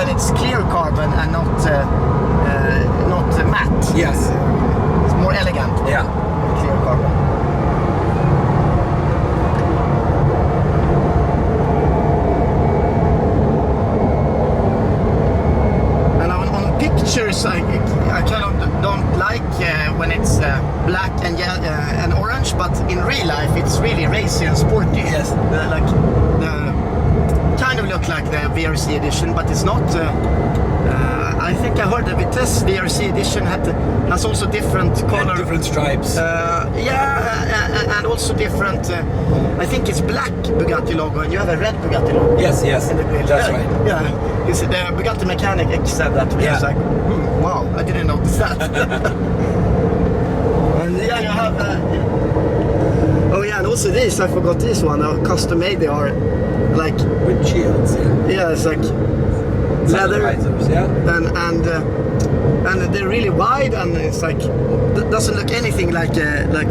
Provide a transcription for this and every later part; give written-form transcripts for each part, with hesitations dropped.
when it's clear carbon and not matte. Yes. It's more elegant. Yeah. Clear carbon. And on pictures, I kind of don't like when it's black and yellow, and orange, but in real life it's really racy and sporty. Yes. Like the kind of look like the VRC edition, but it's not. I think I heard the Vitesse VRC edition has also different color, and different stripes. Yeah, and also different. I think it's black Bugatti logo, and you have a red Bugatti logo. Yes, that's right. Yeah, the Bugatti mechanic said that to me. I was like, wow, I didn't notice that. And yeah, you have. Oh yeah, and also these, I forgot this one. Custom made. They are like windshields. Yeah, it's like leather items, yeah. And they're really wide, and it's like doesn't look anything like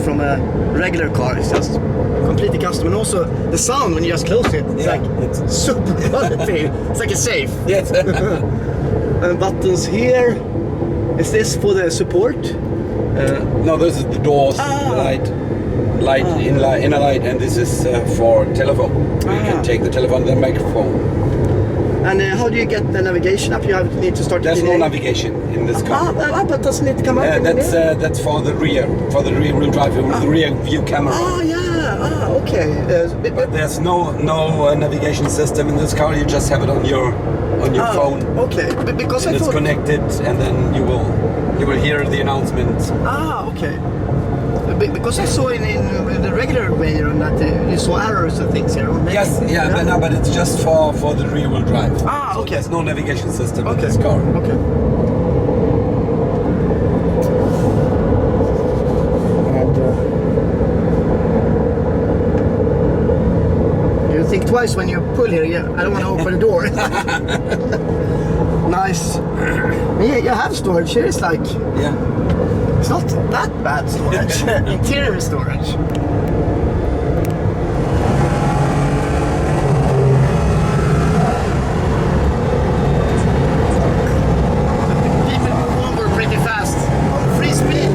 from a regular car. It's just completely custom, and also the sound when you just close it, it's super quality. It's like a safe. Yes. And buttons here. Is this for the support? No, this is the doors, inner light, and this is for telephone. You can take the telephone and the microphone. And how do you get the navigation up? You need to start. There's no navigation in this car. But doesn't it come out? That's for the rear wheel drive with the rear view camera. Oh yeah. Okay. But there's no navigation system in this car. You just have it on your phone. Okay. Because and it's connected, and then you will hear the announcement. Okay. Because I saw in the regular Veyron that you saw arrows and things here. Yes, but it's just for the rear wheel drive. So okay. There's no navigation system in this car. Okay. You think twice when you pull here. Yeah, I don't want to open the door. Nice. Yeah, you have storage here. It's like it's not that bad storage. Interior storage. People move over pretty fast on free speed.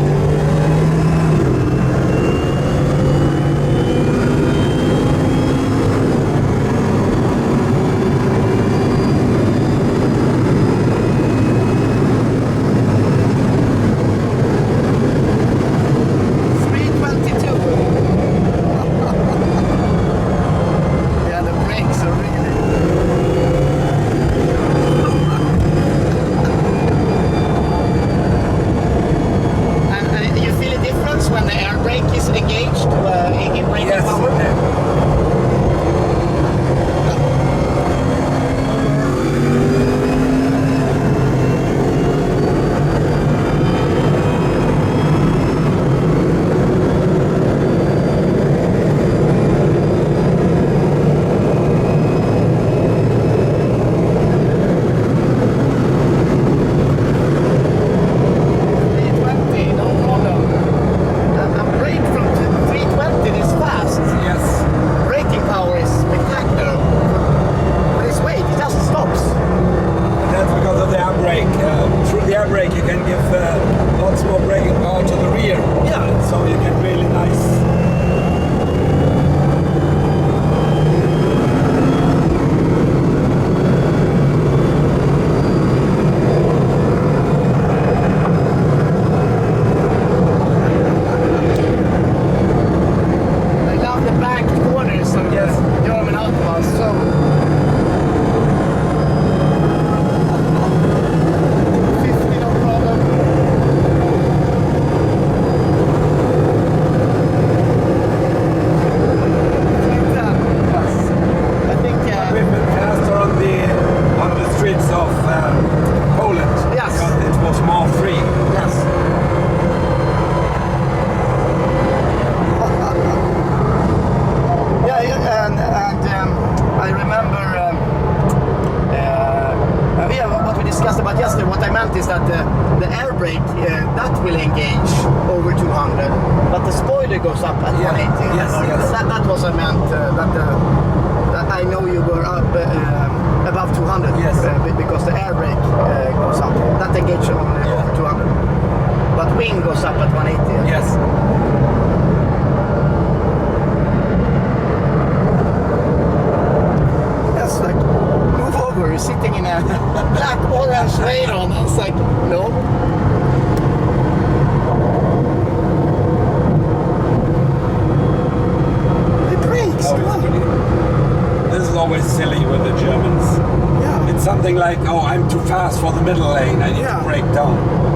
Is that the air brake that will engage over 200, but the spoiler goes up at 180. Yes. That was I meant that I know you were up above 200. Yes. Because the air wing goes up at 180. Yes. That's like, move over, you're sitting in a black orange Veyron. It's like, no. It breaks. Oh, it's pretty. This is always silly with the Germans. Yeah. It's something like, oh, I'm too fast for the middle lane. I need to break down.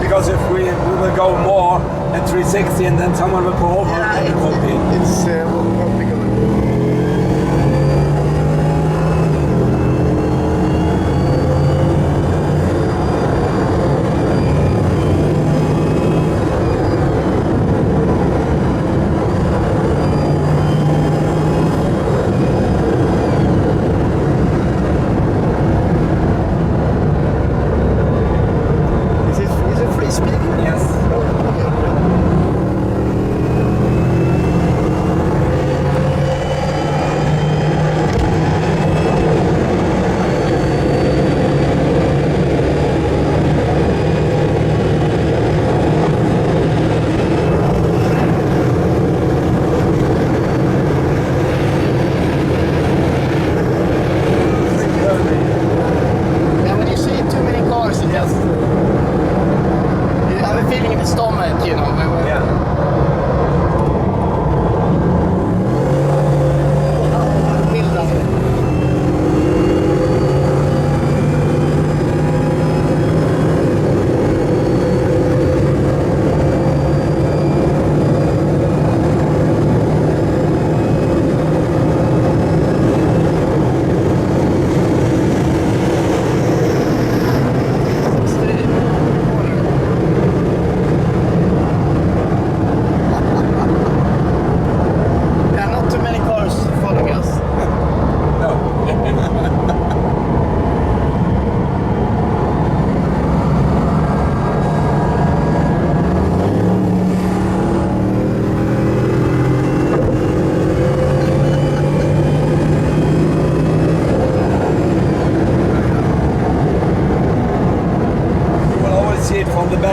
Because if we will go more at 360 and then someone will go over, and it won't be. Won't be good.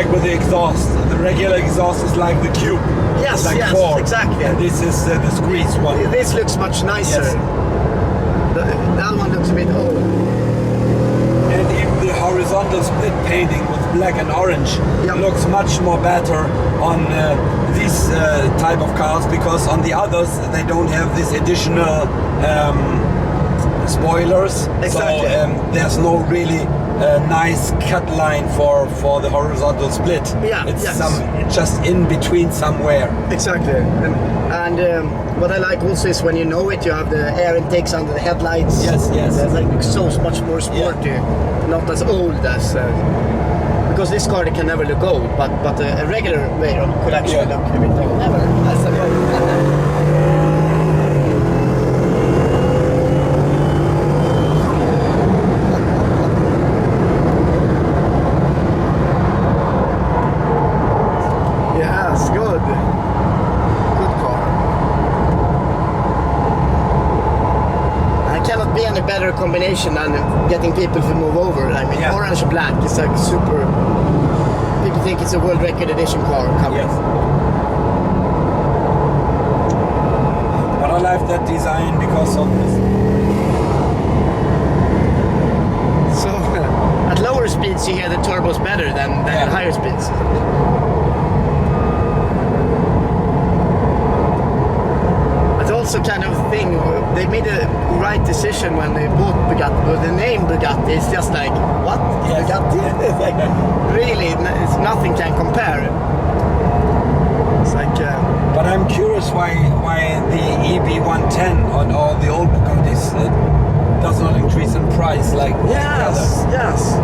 like with the exhaust. The regular exhaust is like the cube. Yes, like yes, 4. exactly. And this is the squeeze one. This looks much nicer. Yes. That one looks a bit old. And even the horizontal split painting with black and orange Yep. looks much more better on these type of cars, because on the others they don't have this additional spoilers. Exactly. So there's no really nice cut line for the horizontal split. Yeah, it's yes. just in between somewhere. Exactly. And what I like also is when you know it, you have the air intakes under the headlights. Yes, yes. It's like so much more sporty, not as old as. Because this car can never look old, but a regular Veyron could actually look a bit old. Never. As a Yes, good. Good car. It cannot be any better combination than getting people to move over. I mean, Yeah. orange and black is like super. People think it's a world record edition car coming. Yes. But I like that design because of this. So at lower speeds, you hear the turbos better than at higher speeds. It's also kind of thing. They made a right decision when they bought Bugatti. But the name Bugatti is just like what? Yes. Bugatti? It's like really, it's nothing can compare. It's like. But I'm curious why the EB110 on all the old Bugattis does not increase in price like all the Yes, other. yes.